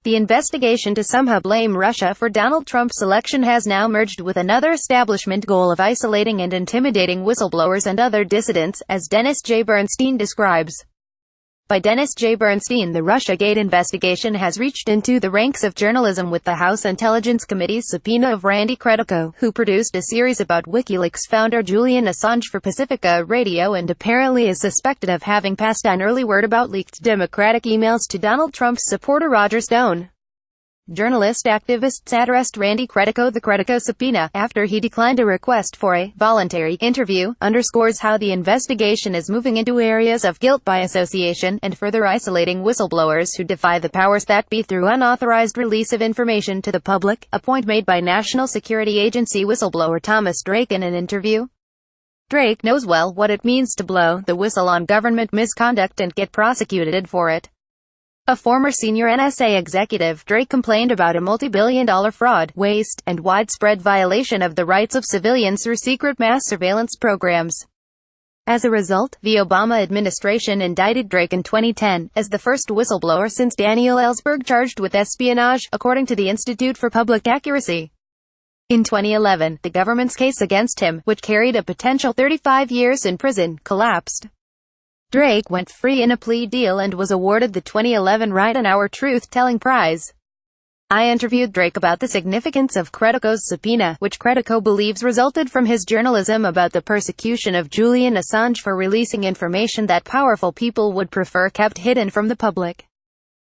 The investigation to somehow blame Russia for Donald Trump's election has now merged with another establishment goal of isolating and intimidating whistleblowers and other dissidents, as Dennis J Bernstein describes. By Dennis J Bernstein, the Russiagate investigation has reached into the ranks of journalism, with the House Intelligence Committee's subpoena of Randy Credico, who produced a series about WikiLeaks founder Julian Assange for Pacifica Radio and apparently is suspected of having passed on early word about leaked Democratic emails to Donald Trump's supporter Roger Stone. Journalist activist satirist Randy Credico. The Credico subpoena, after he declined a request for a voluntary interview, underscores how the investigation is moving into areas of guilt by association, and further isolating whistleblowers who defy the powers that be through unauthorized release of information to the public, a point made by National Security Agency whistleblower Thomas Drake in an interview. Drake knows well what it means to blow the whistle on government misconduct and get prosecuted for it. A former senior NSA executive, Drake complained about a multi-billion-dollar fraud, waste, and widespread violation of the rights of civilians through secret mass surveillance programs. As a result, the Obama administration indicted Drake in 2010, as the first whistleblower since Daniel Ellsberg charged with espionage, according to the Institute for Public Accuracy. In 2011, the government's case against him, which carried a potential 35 years in prison, collapsed. Drake went free in a plea deal and was awarded the 2011 Right on Our Truth-Telling Prize. I interviewed Drake about the significance of Credico's subpoena, which Credico believes resulted from his journalism about the persecution of Julian Assange for releasing information that powerful people would prefer kept hidden from the public.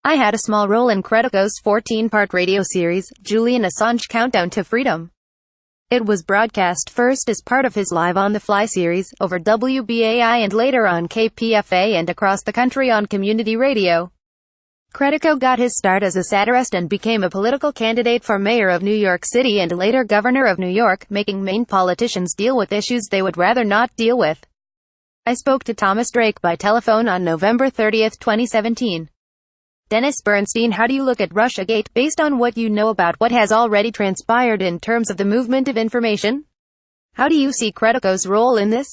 I had a small role in Credico's 14-part radio series, Julian Assange Countdown to Freedom. It was broadcast first as part of his Live on the Fly series, over WBAI and later on KPFA and across the country on community radio. Credico got his start as a satirist and became a political candidate for mayor of New York City and later governor of New York, making Maine politicians deal with issues they would rather not deal with. I spoke to Thomas Drake by telephone on November 30, 2017. Dennis Bernstein, how do you look at Russiagate, based on what you know about what has already transpired in terms of the movement of information? How do you see Credico's role in this?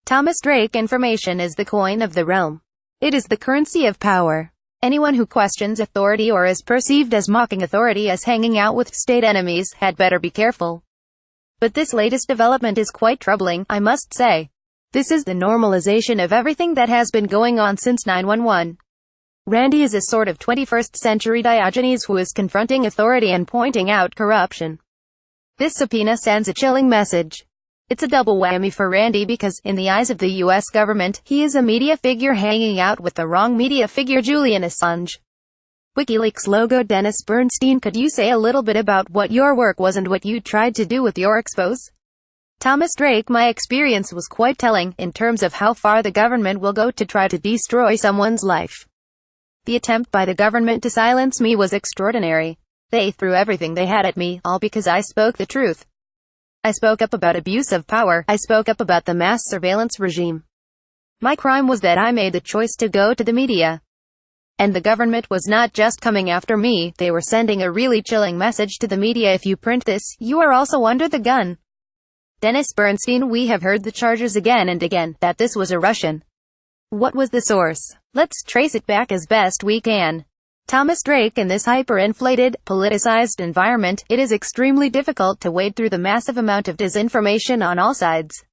Thomas Drake, information is the coin of the realm. It is the currency of power. Anyone who questions authority or is perceived as mocking authority as hanging out with state enemies had better be careful. But this latest development is quite troubling, I must say. This is the normalization of everything that has been going on since 9/11. Randy is a sort of 21st century Diogenes who is confronting authority and pointing out corruption. This subpoena sends a chilling message. It's a double whammy for Randy because, in the eyes of the US government, he is a media figure hanging out with the wrong media figure, Julian Assange. WikiLeaks logo. Dennis Bernstein, could you say a little bit about what your work was and what you tried to do with your expose? Thomas Drake, my experience was quite telling, in terms of how far the government will go to try to destroy someone's life. The attempt by the government to silence me was extraordinary. They threw everything they had at me, all because I spoke the truth. I spoke up about abuse of power. I spoke up about the mass surveillance regime. My crime was that I made the choice to go to the media. And the government was not just coming after me, they were sending a really chilling message to the media: if you print this, you are also under the gun. Dennis Bernstein, we have heard the charges again and again, that this was a Russian. What was the source? Let's trace it back as best we can. Thomas Drake, in this hyper-inflated, politicized environment, it is extremely difficult to wade through the massive amount of disinformation on all sides.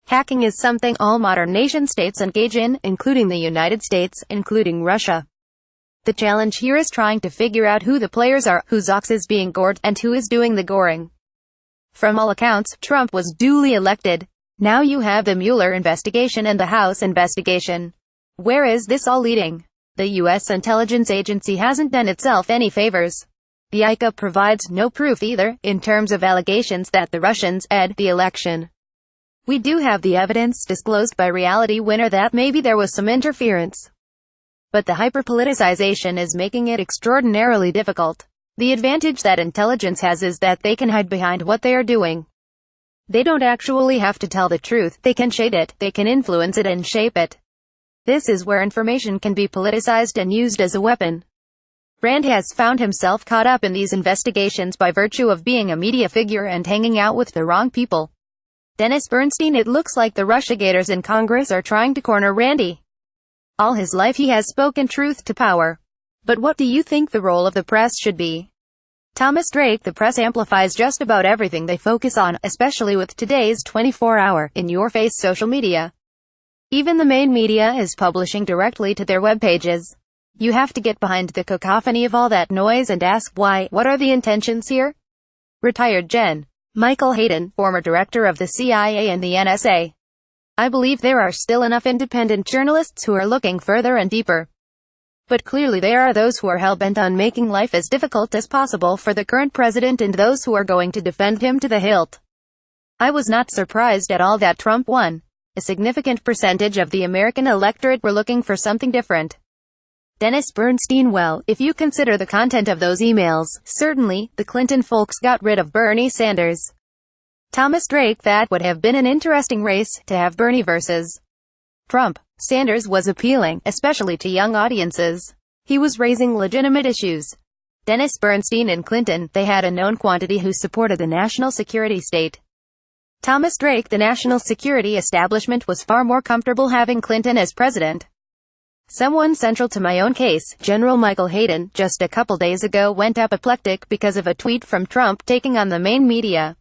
Hacking is something all modern nation-states engage in, including the United States, including Russia. The challenge here is trying to figure out who the players are, whose ox is being gored, and who is doing the goring. From all accounts, Trump was duly elected. Now you have the Mueller investigation and the House investigation. Where is this all leading? The U.S. intelligence agency hasn't done itself any favors. The ICA provides no proof either, in terms of allegations that the Russians ed the election. We do have the evidence disclosed by Reality Winner that maybe there was some interference. But the hyper-politicization is making it extraordinarily difficult. The advantage that intelligence has is that they can hide behind what they are doing. They don't actually have to tell the truth, they can shade it, they can influence it and shape it. This is where information can be politicized and used as a weapon. Rand has found himself caught up in these investigations by virtue of being a media figure and hanging out with the wrong people. Dennis Bernstein, it looks like the Russiagators in Congress are trying to corner Randy. All his life he has spoken truth to power. But what do you think the role of the press should be? Thomas Drake: the press amplifies just about everything they focus on, especially with today's 24-hour, in-your-face social media. Even the main media is publishing directly to their web pages. You have to get behind the cacophony of all that noise and ask why. What are the intentions here? Retired Gen. Michael Hayden, former director of the CIA and the NSA. I believe there are still enough independent journalists who are looking further and deeper. But clearly there are those who are hell-bent on making life as difficult as possible for the current president and those who are going to defend him to the hilt. I was not surprised at all that Trump won. A significant percentage of the American electorate were looking for something different. Dennis Bernstein: well, if you consider the content of those emails, certainly, the Clinton folks got rid of Bernie Sanders. Thomas Drake: that would have been an interesting race, to have Bernie versus Trump. Sanders was appealing, especially to young audiences. He was raising legitimate issues. Dennis Bernstein and Clinton, they had a known quantity who supported the national security state. Thomas Drake: the national security establishment was far more comfortable having Clinton as president. Someone central to my own case, General Michael Hayden, just a couple days ago went apoplectic because of a tweet from Trump taking on the main media.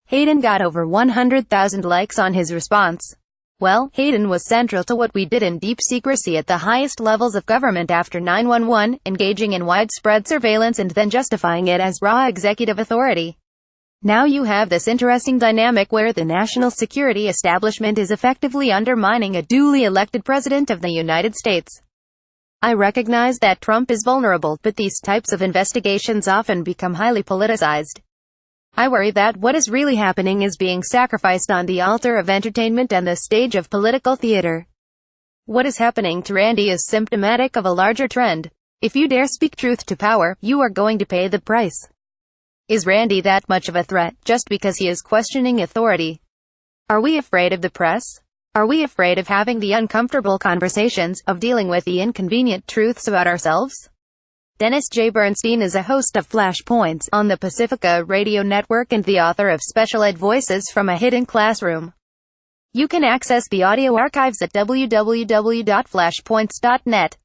Hayden got over 100,000 likes on his response. Well, Hayden was central to what we did in deep secrecy at the highest levels of government after 9/11, engaging in widespread surveillance and then justifying it as raw executive authority. Now you have this interesting dynamic where the national security establishment is effectively undermining a duly elected president of the United States. I recognize that Trump is vulnerable, but these types of investigations often become highly politicized. I worry that what is really happening is being sacrificed on the altar of entertainment and the stage of political theater. What is happening to Randy is symptomatic of a larger trend. If you dare speak truth to power, you are going to pay the price. Is Randy that much of a threat, just because he is questioning authority? Are we afraid of the press? Are we afraid of having the uncomfortable conversations, of dealing with the inconvenient truths about ourselves? Dennis J Bernstein is a host of Flashpoints on the Pacifica Radio Network and the author of Special Ed Voices from a Hidden Classroom. You can access the audio archives at www.flashpoints.net.